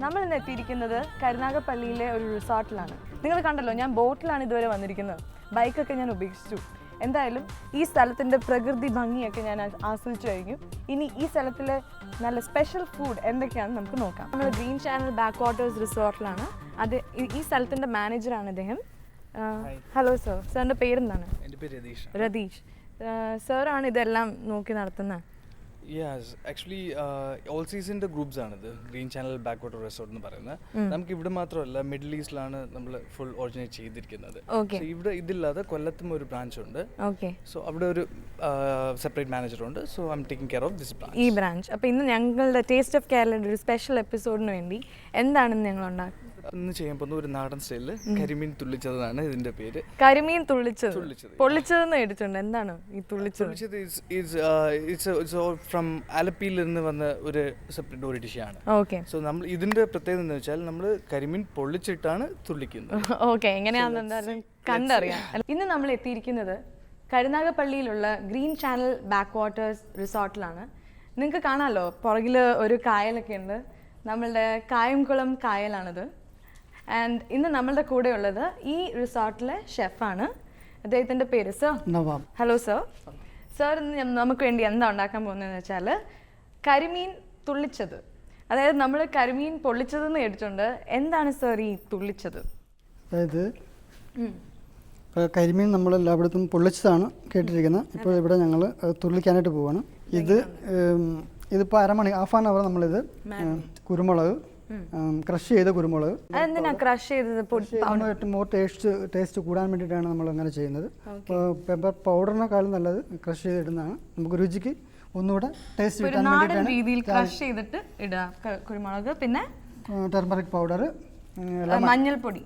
നമ്മൾ ഇന്ന് എത്തിയിരിക്കുന്നത് കരുനാഗപ്പള്ളിയിലെ ഒരു റിസോർട്ടിലാണ്. നിങ്ങൾ കണ്ടല്ലോ, ഞാൻ ബോട്ടിലാണ് ഇതുവരെ വന്നിരിക്കുന്നത്. ബൈക്കൊക്കെ ഞാൻ ഉപേക്ഷിച്ചു. എന്തായാലും ഈ സ്ഥലത്തിൻ്റെ പ്രകൃതി ഭംഗിയൊക്കെ ഞാൻ ആസ്വദിച്ചു കഴിഞ്ഞു. ഇനി ഈ സ്ഥലത്തിലെ നല്ല സ്പെഷ്യൽ ഫുഡ് എന്തൊക്കെയാണെന്ന് നമുക്ക് നോക്കാം. നമ്മൾ ഗ്രീൻ ചാനൽ ബാക്ക് വാട്ടേഴ്സ് റിസോർട്ടിലാണ്. അത് ഈ സ്ഥലത്തിൻ്റെ മാനേജറാണ് അദ്ദേഹം. ഹലോ സർ, സാറിൻ്റെ പേരെന്താണ്? എൻ്റെ പേര് രതീഷ്. രതീഷ് സാറാണ് ഇതെല്ലാം നോക്കി നടത്തുന്നത്? യെസ്, ആക്ച്വലി ഓൾ സീസണിൻ്റെ ഗ്രൂപ്പ്സ് ആണിത് green channel back water resort എന്ന് പറയുന്നത്. നമുക്ക് ഇവിടെ മാത്രമല്ല, മിഡിൽ ഈസ്റ്റിലാണ് നമ്മൾ ഫുൾ ഓറിജിനേറ്റ് ചെയ്തിരിക്കുന്നത്. ഇവിടെ ഇതില്ലാതെ കൊല്ലത്തും ഒരു ബ്രാഞ്ച് ഉണ്ട്. സോ അവിടെ ഒരു സെപ്പറേറ്റ് മാനേജർ ഉണ്ട്. So I am taking care of this branch. ഈ ബ്രാഞ്ച്. അപ്പോൾ ഇന്ന് ഞങ്ങളുടെ ടേസ്റ്റ് ഓഫ് കേരളയുടെ ഒരു സ്പെഷ്യൽ എപ്പിസോഡിന് വേണ്ടി എന്താണെന്ന് ഞങ്ങൾ ഉണ്ടാക്കും. ഇന്ന് ചെയ്യാൻ പോകുന്ന ഒരു നാടൻ സ്റ്റൈലിൽ കരിമീൻ തുള്ളിച്ചതാണ് ഇതിന്റെ പേര്. കരിമീൻ തുള്ളിച്ചത്, പൊള്ളിച്ചതെന്ന് കേട്ടിട്ടുണ്ട്. എന്താണ് ഈ തുള്ളിച്ചത്? ഫ്രം ആലപ്പിയിൽ നിന്ന് വന്ന ഒരു സെപ്പറേറ്റ് ഒരു ഡിഷാണ്. ഓക്കെ. സോ നമ്മൾ ഇതിന്റെ പ്രത്യേകത എന്ന് വെച്ചാൽ നമ്മൾ കരിമീൻ പൊള്ളിച്ചിട്ടാണ് തുള്ളിക്കുന്നത്. ഓക്കെ, എങ്ങനെയാണെന്ന് എന്തായാലും കണ്ടറിയാം. ഇന്ന് നമ്മൾ എത്തിയിരിക്കുന്നത് കരുനാഗപ്പള്ളിയിലുള്ള ഗ്രീൻ ചാനൽ ബാക്ക് വാട്ടേഴ്സ് റിസോർട്ടിലാണ്. നിങ്ങൾക്ക് കാണാമല്ലോ, പുറകിൽ ഒരു കായലൊക്കെ ഉണ്ട്. നമ്മളുടെ കായംകുളം കായലാണിത്. ആൻഡ് ഇന്ന് നമ്മളുടെ കൂടെ ഉള്ളത് ഈ റിസോർട്ടിലെ ഷെഫാണ്. അദ്ദേഹത്തിൻ്റെ പേര് sir Nawab. Hello sir. Sir ഇന്ന് നമുക്ക് വേണ്ടി എന്താ ഉണ്ടാക്കാൻ പോകുന്നതെന്ന് വെച്ചാൽ കരിമീൻ തുള്ളിച്ചത്. അതായത് നമ്മൾ കരിമീൻ പൊള്ളിച്ചതെന്ന് കേട്ടിട്ടുണ്ട്. എന്താണ് സർ ഈ തുള്ളിച്ചത്? അതായത് കരിമീൻ നമ്മൾ എല്ലായിടത്തും പൊള്ളിച്ചതാണ് കേട്ടിരിക്കുന്നത്. ഇപ്പോൾ ഇവിടെ ഞങ്ങൾ തുള്ളിക്കാനായിട്ട് പോവാണ്. ഇതിപ്പോൾ ഹാഫ് ആൻ അവർ നമ്മളിത് കുരുമുളക്, ക്രഷ് ചെയ്ത കുരുമുളക്, ക്രഷ് ചെയ്തത് മോർ ടേസ്റ്റ് കൂടാൻ വേണ്ടിയിട്ടാണ് നമ്മൾ അങ്ങനെ ചെയ്യുന്നത്. പെപ്പർ പൗഡറിനെക്കാളും നല്ലത് ക്രഷ് ചെയ്തിടുന്നതാണ്. നമുക്ക് രുചിക്ക് ഒന്നുകൂടെ ടേസ്റ്റ് കിട്ടാൻ വേണ്ടിയിട്ടാണ് ക്രഷ് ചെയ്തിട്ട് ഇടുക കുരുമുളക്. പിന്നെ ടെർമറിക് പൗഡർ, മഞ്ഞൾപ്പൊടി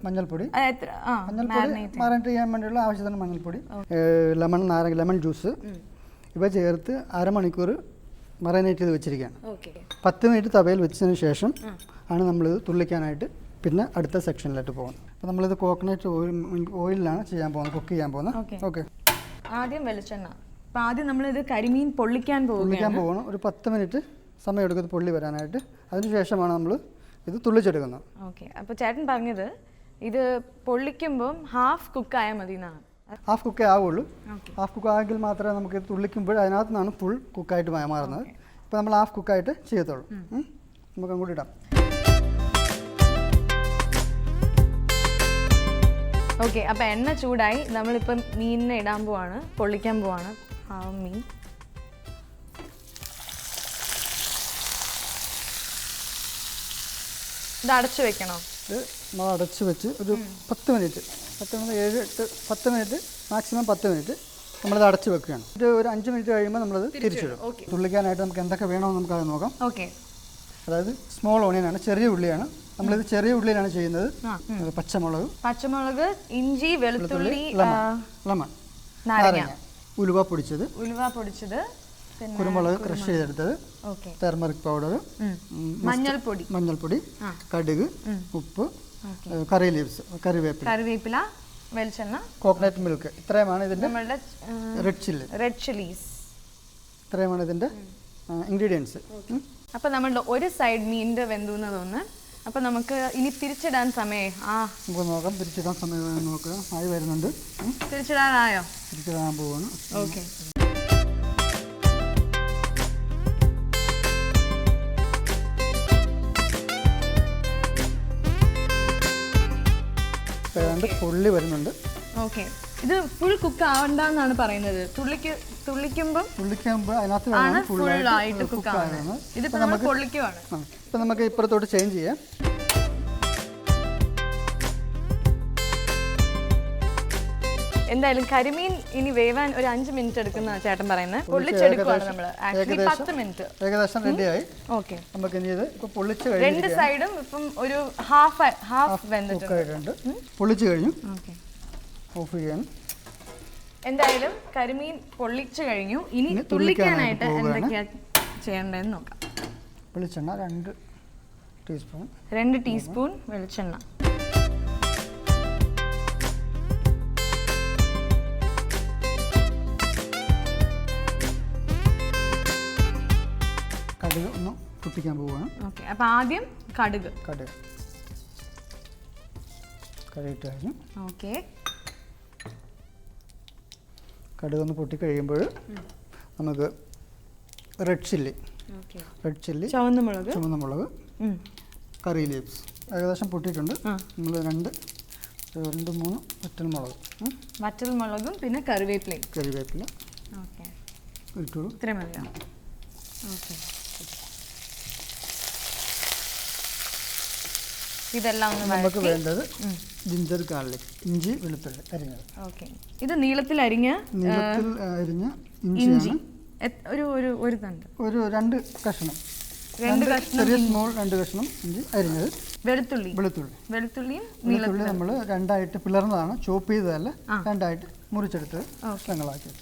മാറിനേറ്റ് ചെയ്യാൻ വേണ്ടിയുള്ള ആവശ്യത്തിന് മഞ്ഞൾപ്പൊടി, ലെമൺ ജ്യൂസ് ഇവ ചേർത്ത് അരമണിക്കൂർ മറൈനേറ്റ് ചെയ്ത് വെച്ചിരിക്കുകയാണ്. 10 മിനിറ്റ് തവയിൽ വെച്ചതിന് ശേഷം ആണ് നമ്മളിത് തുള്ളിക്കാനായിട്ട് പിന്നെ അടുത്ത സെക്ഷനിലായിട്ട് പോകുന്നത്. അപ്പോൾ നമ്മളിത് കോക്കനട്ട് ഓയിലാണ് ചെയ്യാൻ പോകുന്നത്, കുക്ക് ചെയ്യാൻ പോകുന്നത്. ഓക്കെ. ആദ്യം വെളിച്ചെണ്ണ. അപ്പോൾ ആദ്യം നമ്മളിത് കരിമീൻ പൊള്ളിക്കാൻ പോകണം. ഒരു 10 മിനിറ്റ് സമയം എടുക്കും പൊള്ളി വരാനായിട്ട്. അതിനുശേഷമാണ് നമ്മൾ ഇത് തുള്ളിച്ചെടുക്കുന്നത്. ഓക്കെ. അപ്പോൾ ചേട്ടൻ പറഞ്ഞത് ഇത് പൊള്ളിക്കുമ്പം ഹാഫ് കുക്ക് ആയാൽ മതി എന്നാണ്. ഹാഫ് കുക്കേ ആവുള്ളൂ. ഹാഫ് കുക്ക് ആയെങ്കിൽ മാത്രമേ നമുക്ക് തുള്ളിക്കുമ്പോൾ അതിനകത്ത് നിന്നാണ് ഫുൾ കുക്കായിട്ട് മാറുന്നത്. ഇപ്പോൾ നമ്മൾ ഹാഫ് കുക്കായിട്ട് ചെയ്യത്തുള്ളൂ. നമുക്ക് അങ്ങോട്ട് ഇടാം. ഓക്കെ. അപ്പോൾ എണ്ണ ചൂടായി. നമ്മളിപ്പം മീനിനെ ഇടാൻ പോവാണ്, പൊള്ളിക്കാൻ പോവാണ്. ആ മീൻ ഇത് അടച്ചു വെക്കണോ? ഇത് നമ്മൾ അടച്ച് വെച്ച് ഒരു 10 മിനിറ്റ്, 10 മിനിറ്റ് മാക്സിമം 10 മിനിറ്റ് നമ്മളിത് അടച്ച് വെക്കുകയാണ്. ഒരു 5 മിനിറ്റ് കഴിയുമ്പോൾ നമ്മളത് തിരിച്ചിടും. തുള്ളിക്കാനായിട്ട് നമുക്ക് എന്തൊക്കെ വേണമെന്ന് നമുക്കത് നോക്കാം. ഓക്കെ. അതായത് സ്മോൾ ഓണിയനാണ്, ചെറിയ ഉള്ളിയാണ്. നമ്മളിത് ചെറിയ ഉള്ളിയിലാണ് ചെയ്യുന്നത്. പച്ചമുളക്, ഇഞ്ചി, വെളുത്തുള്ളി, ലെമൺ, നാരങ്ങ, ഉലുവ പൊടിച്ചത്, കുരുമുളക് ക്രഷ് ചെയ്തെടുത്തത്, ടെർമറിക് പൗഡർ, മഞ്ഞൾപ്പൊടി, കടുക്, ഉപ്പ്, കറി ലീവ്സ്, കറിവേപ്പില, വെളിച്ചെണ്ണ, കോക്കനട്ട് മിൽക്ക്. ഇത്രയുമാണ് ഇതിൻ്റെ റെഡ് ചില്ലീസ്. ഇത്രയുമാണ് ഇതിൻ്റെ ഇൻഗ്രീഡിയൻസ്. അപ്പോൾ നമ്മളുടെ ഒരു സൈഡ് മീനിൻ്റെ വെന്തുന്ന് തോന്നുന്നു. അപ്പോൾ നമുക്ക് ഇനി തിരിച്ചിടാൻ സമയം നമുക്ക് നോക്കാം. തിരിച്ചിടാൻ സമയം നോക്കുക. ആയി വരുന്നുണ്ട്. തിരിച്ചിടാനായോ? തിരിച്ചിടാൻ പോവാണ്. ഓക്കെ. ഏതാണ്ട് പൊള്ളി വരുന്നുണ്ട്. ഓക്കെ. ഇത് ഫുൾ കുക്ക് ആവണ്ടെന്നാണ് പറയുന്നത്. തുള്ളിക്കുമ്പോൾ അതിനകത്ത് ഫുള്ളായിട്ട് കുക്ക് ആവുന്നത്. ഇതിപ്പോൾ നമ്മൾ പൊള്ളിക്കുവാണ്. ഇപ്പം നമുക്ക് ഇപ്പുറത്തോട്ട് ചേഞ്ച് ചെയ്യാം. എന്തായാലും കരിമീൻ ഇനി വേവാൻ ഒരു 5 മിനിറ്റ് എടുക്കുന്ന ചേട്ടൻ പറയുന്നത്. പൊള്ളിച്ചെടുക്കുകയാണ് നമ്മൾ. ആക്ച്വലി 10 മിനിറ്റ് ഏകദേശം റെഡിയായി. ഓക്കെ. നമുക്ക് ഇനി ഇത് ഇപ്പോൾ പൊള്ളിച്ച് കഴിഞ്ഞു. രണ്ട് സൈഡും ഇപ്പം ഒരു ഹാഫ് വെന്തിട്ടുണ്ട്. പൊള്ളിച്ച് കഴിഞ്ഞു. ഓഫ് ചെയ്യാൻ. എന്തായാലും കരിമീൻ പൊള്ളിച്ചു കഴിഞ്ഞു. ഇനി തുള്ളിക്കാനായിട്ട് എന്തൊക്കെയാ ചെയ്യേണ്ടതെന്ന് നോക്കാം. വെളിച്ചെണ്ണ 2 ടീസ്പൂൺ. 2 ടീസ്പൂൺ വെളിച്ചെണ്ണ. കടുക് ഒന്ന് പൊട്ടിക്കാൻ പോവുകയാണ്. ഓക്കെ, അപ്പോൾ ആദ്യം കടുക്. കടുക് ഇട്ട് കഴിഞ്ഞു. ഓക്കെ, കടുക് ഒന്ന് പൊട്ടി കഴിയുമ്പോൾ നമുക്ക് റെഡ് ചില്ലി, ചുവന്ന മുളക്, കറി ലീവ്സ് ഏകദേശം പൊട്ടിയിട്ടുണ്ട്. നമ്മൾ രണ്ട് മൂന്ന് വറ്റൽമുളകും പിന്നെ കറിവേപ്പില ഇട്ടോളൂ. ഇത്രയും മതിയോ? ഓക്കെ, ഇതെല്ലാം ഒന്ന് നമുക്ക് വേണ്ടത് ജിഞ്ചർ ഗാർലിക്, ഇഞ്ചി വെളുത്തുള്ളി അരിഞ്ഞത്. ഓക്കെ, ഇത് നീളത്തിൽ അരിഞ്ഞ ഇഞ്ചി ഒരു തണ്ട്, ഒരു രണ്ട് കഷ്ണം ചെറിയ സ്മോൾ 2 കഷ്ണം ഇഞ്ചി അരിഞ്ഞത്. വെളുത്തുള്ളിയും നമ്മൾ രണ്ടായിട്ട് പിളർന്നതാണ്, ചോപ്പ് ചെയ്തതല്ല, രണ്ടായിട്ട് മുറിച്ചെടുത്ത് ഞങ്ങളാക്കിയത്.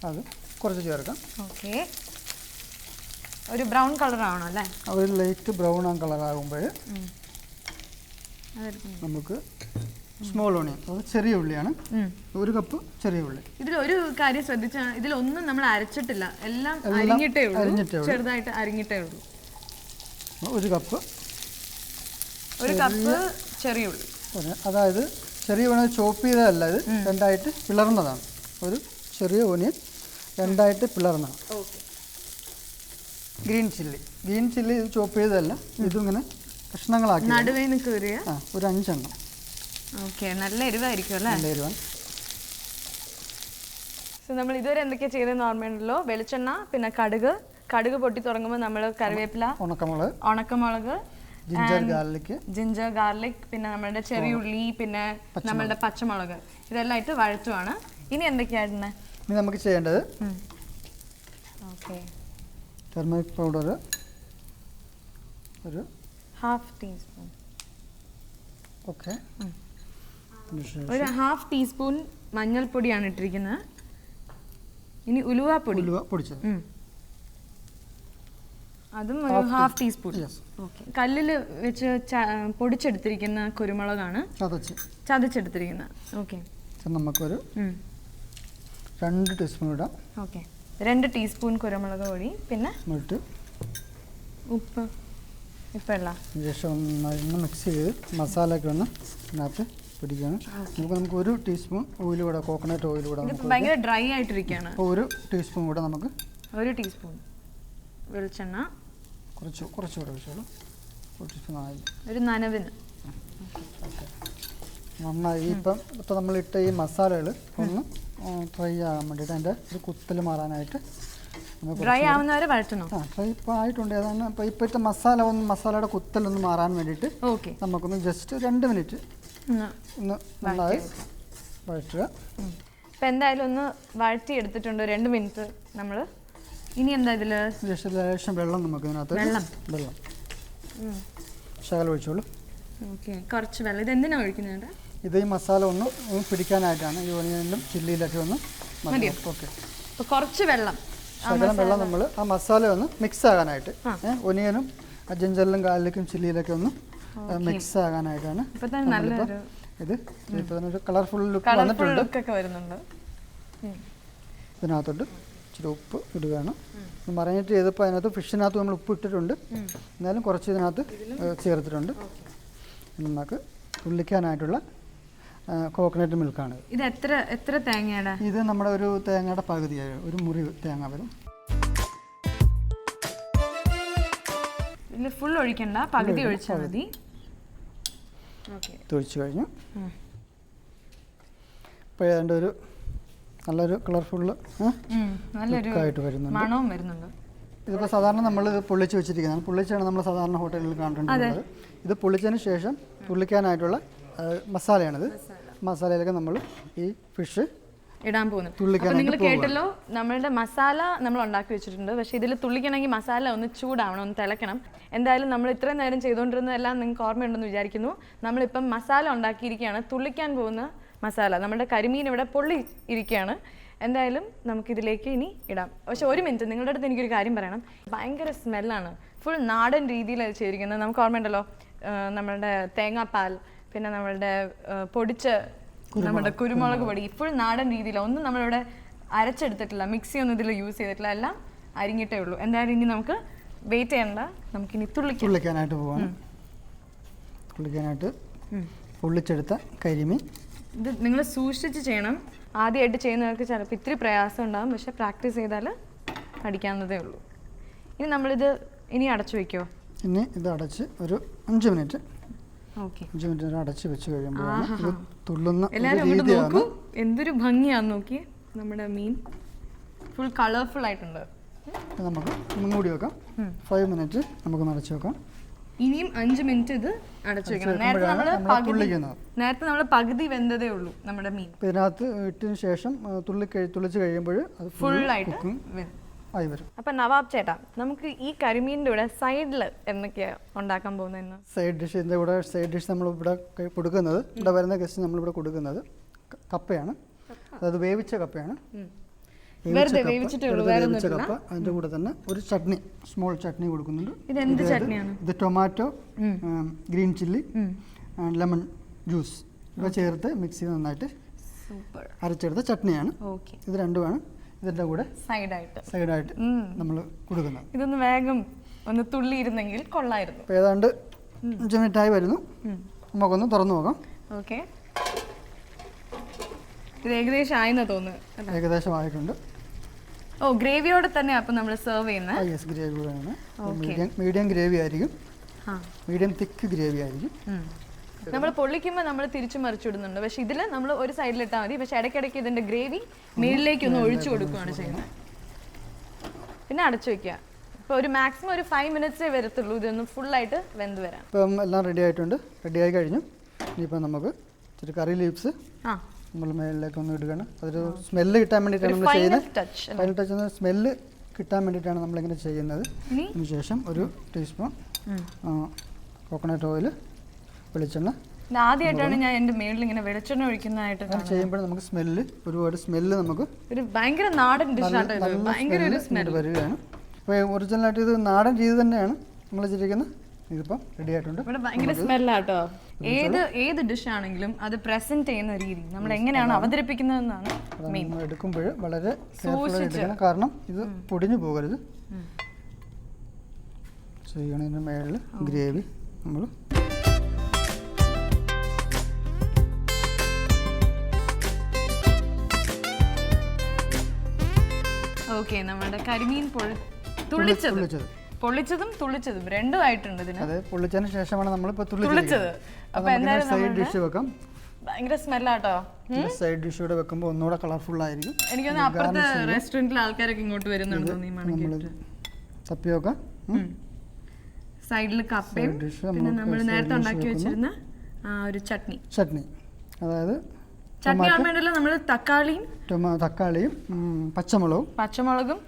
അത് കുറച്ച് ചേർക്കാം. ഓക്കെ, ഒരു ബ്രൗൺ കളർ ആണോ അല്ലേ? ഒരു ലൈറ്റ് ബ്രൗൺ കളർ ആകുമ്പോൾ നമുക്ക് സ്മോൾ ഓണിയൻ, അത് ചെറിയ ഉള്ളിയാണ്, 1 കപ്പ് ചെറിയ ഉള്ളി. ഇതിൽ ഒരു കാര്യം ശ്രദ്ധിച്ചാൽ ഇതിലൊന്നും നമ്മൾ അരച്ചിട്ടില്ല, എല്ലാം അരിഞ്ഞിട്ടേ ഉള്ളൂ, ചെറുതായിട്ട് അരിഞ്ഞിട്ടേ ഉള്ളൂ. 1 കപ്പ് ചെറിയ ഉള്ളി, അതായത് ചെറിയ ഓണിയൻ ചോപ്പ് ചെയ്തതല്ല, ഇത് രണ്ടായിട്ട് പിളർന്നതാണ്. ഒരു ചെറിയ ഓണിയൻ രണ്ടായിട്ട് പിളർന്നതാണ്. ഗ്രീൻ ചില്ലി ഇത് ചോപ്പ് ചെയ്തതല്ല, ഇതും ഇങ്ങനെ കഷ്ണങ്ങളാക്കി നടുവേന്ന് കീറിയ ഒരു 5 എണ്ണം. ഓക്കെ, നല്ല എരിവായിരിക്കും അല്ലേ? നല്ല എരിവാണ്. സോ നമ്മൾ ഇതുവരെ എന്തൊക്കെയാണ് ചെയ്തതെന്ന് ഓർമ്മയുണ്ടല്ലോ? വെളിച്ചെണ്ണ, പിന്നെ കടുക് പൊട്ടി തുടങ്ങുമ്പോൾ നമ്മൾ കറിവേപ്പില, ഉണക്കമുളക്, ജിഞ്ചർ ഗാർലിക്, പിന്നെ നമ്മളുടെ ചെറിയുള്ളി, പിന്നെ നമ്മളുടെ പച്ചമുളക്, ഇതെല്ലാം ഇട്ട് വഴറ്റുവാണ്. ഇനി എന്തൊക്കെയാണ് ഇനി നമുക്ക് ചെയ്യേണ്ടത്? ഓക്കെ, ടർമറിക് പൗഡർ ഒരു 1/2 ടീസ്പൂൺ. ഓക്കെ, ഒരു 1/2 ടീസ്പൂൺ മഞ്ഞൾപ്പൊടിയാണ് ഇട്ടിരിക്കുന്നത്. ഇനി ഉലുവ പൊടിച്ചത്, അതും ഒരു 1/2 ടീസ്പൂൺ. ഓക്കെ, കല്ലിൽ വെച്ച് പൊടിച്ചെടുത്തിരിക്കുന്ന കുരുമുളകാണ്, ചതച്ചെടുത്തിരിക്കുന്നത്. ഓക്കെ, നമുക്കൊരു 2 ടീസ്പൂൺ ഇടാം. ഓക്കെ, 2 ടീസ്പൂൺ കുരുമുളക് പൊടി, പിന്നെ ഉപ്പ് ശേഷം ഒന്ന് മിക്സ് ചെയ്ത് മസാല ഒക്കെ ഒന്ന് ഇതിനകത്ത് പിടിക്കണം. നമുക്ക് 1 ടീസ്പൂൺ ഓയിൽ കൂടെ, കോക്കനട്ട് ഓയിൽ കൂടെ, ഭയങ്കര ഡ്രൈ ആയിട്ടിരിക്കുകയാണ്. 1 ടീസ്പൂൺ കൂടെ നമുക്ക് 1 ടീസ്പൂൺ വെളിച്ചെണ്ണ, കുറച്ചുകൂടെ വെച്ചോളൂ. 1 ടീസ്പൂൺ ആയി, ഒരു നനവിന് നന്നായി. ഇപ്പം നമ്മളിട്ട ഈ മസാലകൾ ഒന്ന് ഫ്രൈ ആകാൻ വേണ്ടിയിട്ട്, അതിൻ്റെ ഒരു കുത്തൽ മാറാനായിട്ട് ഡ്രൈ ആവുന്നവരെ വഴറ്റണം. ഡ്രൈ ഇപ്പോൾ ആയിട്ടുണ്ട്. അതാണ് ഇപ്പോൾ ഇപ്പോഴത്തെ മസാലയുടെ കുത്തലൊന്ന് മാറാൻ വേണ്ടിയിട്ട് നമുക്കൊന്ന് ജസ്റ്റ് 2 മിനിറ്റ് ഒന്ന് നന്നായി വഴറ്റുക. ഇപ്പം എന്തായാലും ഒന്ന് വഴറ്റി എടുത്തിട്ടുണ്ട് 2 മിനിറ്റ് നമ്മൾ. ഇനി എന്താ ഇതിൽ? ലേശം വെള്ളം നമുക്ക് ഇതിനകത്ത്, വെള്ളം ശകലം ഒഴിച്ചോളൂ. ഓക്കെ, കുറച്ച് വെള്ളം. ഇത് എന്തിനാണ് ഒഴിക്കുന്നത്? ഇത് ഈ മസാല ഒന്ന് പിടിക്കാനായിട്ടാണ്, ഈ ഓണിയനിലും ചില്ലിയിലൊക്കെ ഒന്ന്. ഓക്കെ, അപ്പോൾ കുറച്ച് വെള്ളം, ശകലം വെള്ളം നമ്മൾ ആ മസാല ഒന്ന് മിക്സ് ആകാനായിട്ട്, ഒനിയനും ജിഞ്ചറിലും ഗാർലിക്കും ചില്ലിയിലൊക്കെ ഒന്ന് മിക്സ് ആകാനായിട്ടാണ്. ഇത് ഇപ്പോൾ തന്നെ ഒരു കളർഫുൾ ലുക്ക് വന്നിട്ടുണ്ട്. ഇതിനകത്തോട്ട് ഇച്ചിരി ഉപ്പ് ഇടുകയാണ്. മറിനേറ്റ് ചെയ്തപ്പോൾ അതിനകത്ത് ഫിഷിനകത്ത് നമ്മൾ ഉപ്പ് ഇട്ടിട്ടുണ്ട്, എന്നാലും കുറച്ച് ഇതിനകത്ത് ചേർത്തിട്ടുണ്ട്. നമുക്ക് തുള്ളിക്കാനായിട്ടുള്ള കോക്കനട്ട് മിൽക്കാണ്. ഇത് എത്ര തേങ്ങയുടെ? ഇത് നമ്മുടെ ഒരു തേങ്ങയുടെ പകുതിയായ ഒരു മുറി തേങ്ങ വരും. ഇതിൽ ഫുൾ ഒഴിക്കണ്ട, പകുതി ഒഴിച്ചാൽ മതി. ഒഴിച്ചു കഴിഞ്ഞു. ഇപ്പോൾ ഏതാണ്ട് ഒരു നല്ലൊരു കളർഫുള്ള് ആയിട്ട് വരുന്നുണ്ട്. ഇതിപ്പോൾ സാധാരണ നമ്മൾ പൊള്ളിച്ച് വെച്ചിരിക്കുന്നതാണ്. പൊള്ളിച്ചാണ് നമ്മൾ സാധാരണ ഹോട്ടലിൽ കണ്ടിട്ടുള്ളത്. ഇത് പൊള്ളിച്ചതിന് ശേഷം തുള്ളിക്കാനായിട്ടുള്ള മസാലയാണിത്. മസാലയിലൊക്കെ നമ്മൾ ഈ ഫിഷ് ഇടാൻ പോകുന്നു. അപ്പോൾ നിങ്ങൾ കേട്ടല്ലോ, നമ്മളുടെ മസാല നമ്മൾ ഉണ്ടാക്കി വെച്ചിട്ടുണ്ട്. പക്ഷേ ഇതിൽ തുള്ളിക്കണമെങ്കിൽ മസാല ഒന്ന് ചൂടാവണം, ഒന്ന് തിളക്കണം. എന്തായാലും നമ്മൾ ഇത്രയും നേരം ചെയ്തുകൊണ്ടിരുന്നതെല്ലാം നിങ്ങൾക്ക് ഓർമ്മയുണ്ടെന്ന് വിചാരിക്കുന്നു. നമ്മളിപ്പം മസാല ഉണ്ടാക്കിയിരിക്കുകയാണ്, തുള്ളിക്കാൻ പോകുന്ന മസാല. നമ്മുടെ കരിമീൻ ഇവിടെ പൊള്ളി ഇരിക്കുകയാണ്. എന്തായാലും നമുക്കിതിലേക്ക് ഇനി ഇടാം. പക്ഷേ 1 മിനിറ്റ്, നിങ്ങളുടെ അടുത്ത് എനിക്കൊരു കാര്യം പറയണം. ഭയങ്കര സ്മെല്ലാണ്, ഫുൾ നാടൻ രീതിയിലാണ് ചെയ്തിരിക്കുന്നത്. നമുക്ക് ഓർമ്മയുണ്ടല്ലോ, നമ്മളുടെ തേങ്ങാപ്പാൽ, പിന്നെ നമ്മളുടെ പൊടിച്ച നമ്മുടെ കുരുമുളക് പൊടി, ഫുൾ നാടൻ രീതിയിലാണ്. ഒന്നും നമ്മളിവിടെ അരച്ചെടുത്തിട്ടില്ല, മിക്സി ഒന്നും ഇതിൽ യൂസ് ചെയ്തിട്ടില്ല. എല്ലാം അരിഞ്ഞിട്ടേ ഉള്ളൂ. എന്തായാലും ഇനി നമുക്ക് വെയിറ്റ് ചെയ്യണ്ട, നമുക്കിനി തുള്ളിക്കാനായിട്ട് പോവാണ്. തുള്ളിക്കാനായിട്ട് പൊള്ളിച്ചെടുത്ത കരിമീൻ. ഇത് നിങ്ങൾ സൂക്ഷിച്ച് ചെയ്യണം. ആദ്യമായിട്ട് ചെയ്യുന്നവർക്ക് ചിലപ്പോൾ ഇത്തിരി പ്രയാസം ഉണ്ടാകും, പക്ഷെ പ്രാക്ടീസ് ചെയ്താൽ പഠിക്കാവുന്നതേ ഉള്ളൂ. ഇനി നമ്മളിത് ഇനി അടച്ചു വയ്ക്കുമോ? ഇനി ഇത് അടച്ച് ഒരു 5 മിനിറ്റ്. ഓക്കെ, 5 മിനിറ്റ് അടച്ച് വെച്ച് കഴിയുമ്പോഴാണ് ഇത് തുള്ളുന്ന എല്ലാവരും അങ്ങോട്ട് നോക്കൂ, എന്തൊരു ഭംഗിയാന്ന് നോക്കി. നമ്മുടെ മീൻ ഫുൾ കളർഫുൾ ആയിട്ടുണ്ട്. നമുക്ക് മൂടി വെക്കാം. 5 മിനിറ്റ് നമുക്ക് അടച്ച് വെക്കാം. ഇനിയും 5 മിനിറ്റ് ഇത് അടച്ചു വെക്കണം. നേരത്തെ നമ്മൾ പകുതി വെന്തതേ ഉള്ളൂ നമ്മുടെ മീൻ. ഇതിനകത്ത് ഇട്ടതിന് ശേഷം തുള്ളിച്ച് കഴിയുമ്പോൾ അത് ഫുള്ളായിട്ട് ആയി വരും. അപ്പൊ നവാബ് ചേട്ടാ, നമുക്ക് ഈ കരിമീനിന്റെ കൂടെ സൈഡിൽ എന്തൊക്കെയാ ഉണ്ടാക്കാൻ പോകുന്നത്? സൈഡ് ഡിഷ് നമ്മൾ ഇവിടെ കൊടുക്കുന്നത്, ഇവിടെ വരുന്ന ഗസ്റ്റ് നമ്മളിവിടെ കൊടുക്കുന്നത് കപ്പയാണ്. അതായത് വേവിച്ച കപ്പയാണ്. വേവിച്ച കപ്പ. അതിന്റെ കൂടെ തന്നെ ഒരു ചട്നി, സ്മോൾ ചട്നി കൊടുക്കുന്നുണ്ട്. ഇത് tomato, green chilli, lemon juice ഇവ ചേർത്ത് മിക്സ് ചെയ്ത് നന്നായിട്ട് അരച്ചെടുത്ത ചട്നിയാണ്. ഇത് രണ്ടുമാണ് ഇതിന്റെ കൂടെ സൈഡായിട്ട് നമ്മൾ കൊടുക്കുന്നത്. ഇതൊന്ന് വേഗം ഒന്ന് തുള്ളിയിരുന്നെങ്കിൽ കൊള്ളായിരുന്നു. ഏതാണ്ട് 5 മിനിറ്റ് ആയി വരുന്നു. നമുക്കൊന്ന് തുറന്നു നോക്കാം. ഓക്കെ, ഇത് ഏകദേശം ആയെന്ന് തോന്നുന്നു. ഏകദേശം ആയിട്ടുണ്ട്. ഓ, ഗ്രേവിയോടെ തന്നെ അപ്പം നമ്മൾ സെർവ് ചെയ്യുന്നത്? യെസ്, ഗ്രേവിയോടെയാണ്. മീഡിയം ഗ്രേവി ആയിരിക്കും, മീഡിയം തിക്ക് ഗ്രേവി ആയിരിക്കും. നമ്മൾ പൊള്ളിക്കുമ്പോൾ നമ്മൾ തിരിച്ചു മറിച്ചിടുന്നുണ്ട്, പക്ഷെ ഇതിൽ നമ്മൾ ഒരു സൈഡിലിട്ടാൽ മതി. പക്ഷെ ഇടയ്ക്കിടയ്ക്ക് ഇതിന്റെ ഗ്രേവി മേളിലേക്ക് ഒന്ന് ഒഴിച്ചു കൊടുക്കുകയാണ് ചെയ്യുന്നത്. പിന്നെ അടച്ചു വെക്കുക. ഇപ്പോൾ ഒരു മാക്സിമം ഒരു 5 മിനിറ്റ്സേ വരത്തുള്ളൂ ഇതൊന്ന് ഫുള്ളായിട്ട് വെന്ത് വരാൻ. ഇപ്പം എല്ലാം റെഡി ആയിട്ടുണ്ട്, റെഡി ആയി കഴിഞ്ഞു. ഇനിയിപ്പോൾ നമുക്ക് ഇച്ചിരി കറി ലീവ്സ് നമ്മൾ മേളിലേക്ക് ഒന്ന് ഇടുകയാണ്. അതൊരു സ്മെല്ല് കിട്ടാൻ വേണ്ടിയിട്ടാണ് നമ്മൾ ചെയ്യുന്നത്. ഫൈനൽ ടച്ച് എന്ന സ്മെല്ല് കിട്ടാൻ വേണ്ടിയിട്ടാണ് നമ്മളിങ്ങനെ ചെയ്യുന്നത്. അതിനുശേഷം ഒരു ടീസ്പൂൺ കോക്കനട്ട് ഓയിൽ, വെളിച്ചെണ്ണ. ആദ്യമായിട്ടാണ് ഞാൻ എൻ്റെ മേളിൽ ഇങ്ങനെ വെളിച്ചെണ്ണ ഒഴിക്കുന്നതായിട്ട് ചെയ്യുമ്പോൾ നമുക്ക് സ്മെല്ല്, ഒരുപാട് സ്മെല്ല് നമുക്ക് ഒരു ഭയങ്കര നാടൻ ഡിഷാണ് വരികയാണ്. അപ്പോൾ ഒറിജിനലായിട്ട് ഇത് നാടൻ രീതി തന്നെയാണ് നമ്മൾ ചെയ്തിരിക്കുന്നത്. ഇതിപ്പം റെഡി ആയിട്ടുണ്ട്. ഇവിടെ ഭയങ്കര സ്മെല്ലാട്ടോ. ഏത് ഡിഷ് ആണെങ്കിലും അത് പ്രസന്റ് ചെയ്യുന്ന രീതി, നമ്മൾ എങ്ങനെയാണ് അവതരിപ്പിക്കുന്നതെന്നാണ് മെയിൻ. എടുക്കുമ്പോൾ വളരെ എടുക്കണം, കാരണം ഇത് പൊടിഞ്ഞു പോകരുത്. ചെയ്യണതിന് മേളിൽ ഗ്രേവി നമ്മൾ ഓക്കെ, നമ്മുടെ കരിമീൻ പൊള്ളിച്ചതും തുള്ളിച്ചതും രണ്ടും ആയിട്ടുണ്ട് ഇതിന്. അതെ, പൊള്ളിച്ചതിന് ശേഷമാണ് നമ്മളിപ്പോൾ തുള്ളിച്ചത്. അപ്പൊ എന്തായാലും സൈഡ് ഡിഷ് വെക്കാം. ഭയങ്കര സ്മെല്ലാട്ടോ. സൈഡ് ഡിഷ് കൂടെ വെക്കുമ്പോൾ ഒന്നുകൂടെ കളർഫുൾ ആയിരിക്കും. എനിക്ക് തോന്നുന്നു അപ്പുറത്തെ റെസ്റ്റോറന്റിലെ ആൾക്കാരൊക്കെ ഇങ്ങോട്ട് വരുന്നുണ്ടോ? തപ്പിയൊക്കെ സൈഡിൽ കപ്പയും പിന്നെ നമ്മൾ നേരത്തെ ഉണ്ടാക്കി വെച്ചിരുന്ന ഒരു ചട്നി. അതായത് ചട്നി ആകുമ്പോഴല്ലോ നമ്മൾ തക്കാളിയും പച്ചമുളകും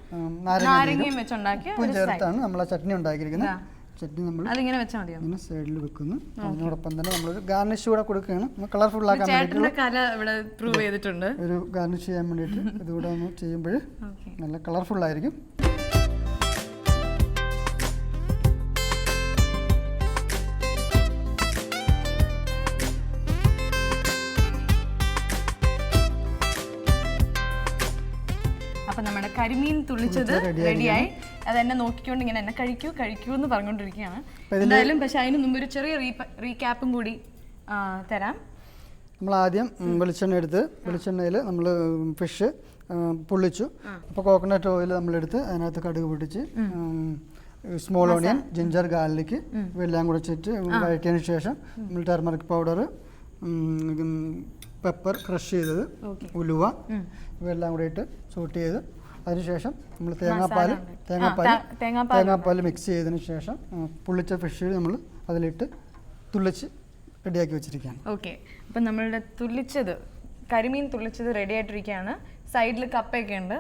നാരങ്ങയും വെച്ചുണ്ടാക്കിയ ചേർത്താണ് നമ്മൾ ആ ചട്നി ഉണ്ടാക്കിയിരിക്കുന്നത്. ചട്നി നമ്മൾ അതിങ്ങനെ വെച്ചാൽ മതിയോ? ഇങ്ങനെ സൈഡിൽ വെക്കുന്നു. അതിനോടൊപ്പം തന്നെ നമ്മളൊരു ഗാർണിഷ് കൂടെ കൊടുക്കുകയാണ്, കളർഫുൾ ആക്കാൻ വേണ്ടിയിട്ടുള്ള ഒരു ഗാർണിഷ് ചെയ്യാൻ വേണ്ടിയിട്ട് ഇതുകൂടെ ഒന്ന് ചെയ്യുമ്പോൾ നല്ല കളർഫുൾ ആയിരിക്കും. അപ്പം നമ്മുടെ കരിമീൻ തുള്ളിച്ചത് റെഡിയായി. അതെന്നെ നോക്കിക്കൊണ്ട് ഇങ്ങനെ എന്നെ കഴിക്കൂ എന്ന് പറഞ്ഞുകൊണ്ടിരിക്കുകയാണ്. എന്തായാലും പക്ഷെ അതിന് മുമ്പ് ഒരു ചെറിയ റീക്യാപ്പും കൂടി തരാം. നമ്മൾ ആദ്യം വെളിച്ചെണ്ണയിൽ നമ്മൾ ഫിഷ് പൊള്ളിച്ചു. അപ്പോൾ കോക്കനട്ട് ഓയിൽ നമ്മളെടുത്ത് അതിനകത്ത് കടുക് പൊട്ടിച്ച് സ്മോൾ ഓണിയൻ, ജിഞ്ചർ, ഗാർലിക് ഇവയെല്ലാം കൂടെ വെച്ചിട്ട് വഴറ്റിയതിന് ശേഷം നമ്മൾ ടർമറിക് പൗഡർ, പെപ്പർ ക്രഷ് ചെയ്തത്, ഉലുവ ഇവയെല്ലാം കൂടെ ഇട്ട് സോട്ട് ചെയ്ത് അതിനുശേഷം നമ്മൾ തേങ്ങാപ്പാൽ മിക്സ് ചെയ്തതിന് ശേഷം പൊള്ളിച്ച ഫിഷ് നമ്മൾ അതിലിട്ട് തുള്ളിച്ച് റെഡിയാക്കി വെച്ചിരിക്കുകയാണ്. ഓക്കെ, അപ്പം നമ്മളുടെ കരിമീൻ തുള്ളിച്ചത് റെഡി ആയിട്ടിരിക്കുകയാണ്. സൈഡിൽ കപ്പയൊക്കെ ഉണ്ട്.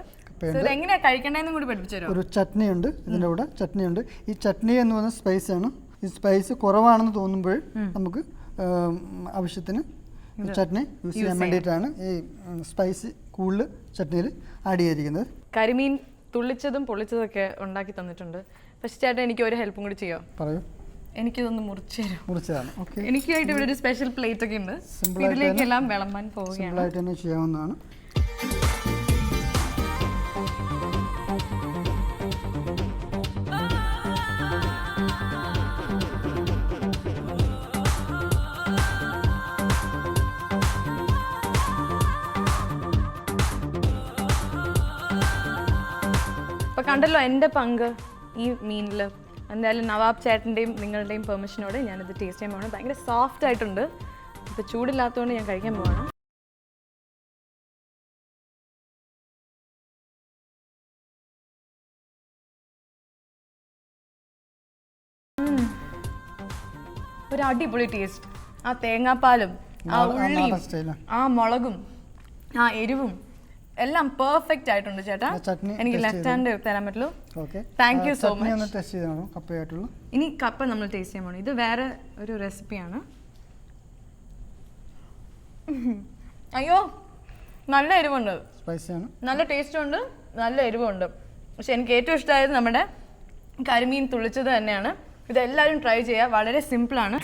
എങ്ങനെയാ കഴിക്കേണ്ടതെന്നും കൂടി പഠിപ്പിച്ചു തരാം. ഒരു ചട്നി ഉണ്ട്, ഇതിൻ്റെ കൂടെ ചട്നി ഉണ്ട്. ഈ ചട്നി എന്ന് പറയുന്ന സ്പൈസ് ആണ്. ഈ സ്പൈസ് കുറവാണെന്ന് തോന്നുമ്പോൾ നമുക്ക് ആവശ്യത്തിന് ചട്നി യൂസ് ചെയ്യാൻ വേണ്ടിയിട്ടാണ് ഈ സ്പൈസി കൂടുതൽ ചട്നിയിൽ ആഡ് ചെയ്തിരിക്കുന്നത്. കരിമീൻ തുള്ളിച്ചതും പൊള്ളിച്ചതും ഒക്കെ ഉണ്ടാക്കി തന്നിട്ടുണ്ട്. പക്ഷേ ചേട്ടാ, എനിക്ക് ഒരു ഹെൽപ്പും കൂടി ചെയ്യാം. പറയൂ. എനിക്കിതൊന്ന് മുറിച്ചു തരാം. ഓക്കെ, എനിക്കായിട്ട് ഇവിടെ ഒരു സ്പെഷ്യൽ പ്ലേറ്റ് ഒക്കെ ഉണ്ട്. ഇതിലേക്കെല്ലാം വിളമ്പാൻ പോവുകയാണ്. സിമ്പിളായിട്ട് തന്നെ ചെയ്യാവുന്നതാണ്. കണ്ടല്ലോ എൻ്റെ പങ്ക് ഈ മീനിൽ. എന്തായാലും നവാബ് ചേട്ടൻ്റെയും നിങ്ങളുടെയും പെർമിഷനോടെ ഞാനിത് ടേസ്റ്റ് ചെയ്യാൻ പോകണം. ഭയങ്കര സോഫ്റ്റ് ആയിട്ടുണ്ട്. ഇപ്പോൾ ചൂടില്ലാത്തതുകൊണ്ട് ഞാൻ കഴിക്കാൻ പോവാണ്. ഒരു അടിപൊളി ടേസ്റ്റ്. ആ തേങ്ങാപ്പാലും ആ ഉള്ളിയും ആ മുളകും ആ എരിവും എല്ലാം പെർഫെക്റ്റ് ആയിട്ടുണ്ട് ചേട്ടാ. എനിക്ക് ലെഫ്റ്റ് ഹാൻഡ് തരാൻ പറ്റുള്ളൂ. Thank you so much. ഇനി കപ്പ നമ്മൾ ടേസ്റ്റ് ചെയ്യാൻ പോകണം. ഇത് വേറെ ഒരു റെസിപ്പിയാണ്. അയ്യോ നല്ല എരിവുണ്ട്, നല്ല ടേസ്റ്റും ഉണ്ട്, നല്ല എരിവുണ്ട്. പക്ഷെ എനിക്ക് ഏറ്റവും ഇഷ്ടമായത് നമ്മുടെ കരിമീൻ തുള്ളിച്ചത് തന്നെയാണ്. ഇതെല്ലാവരും ട്രൈ ചെയ്യുക, വളരെ സിമ്പിളാണ്.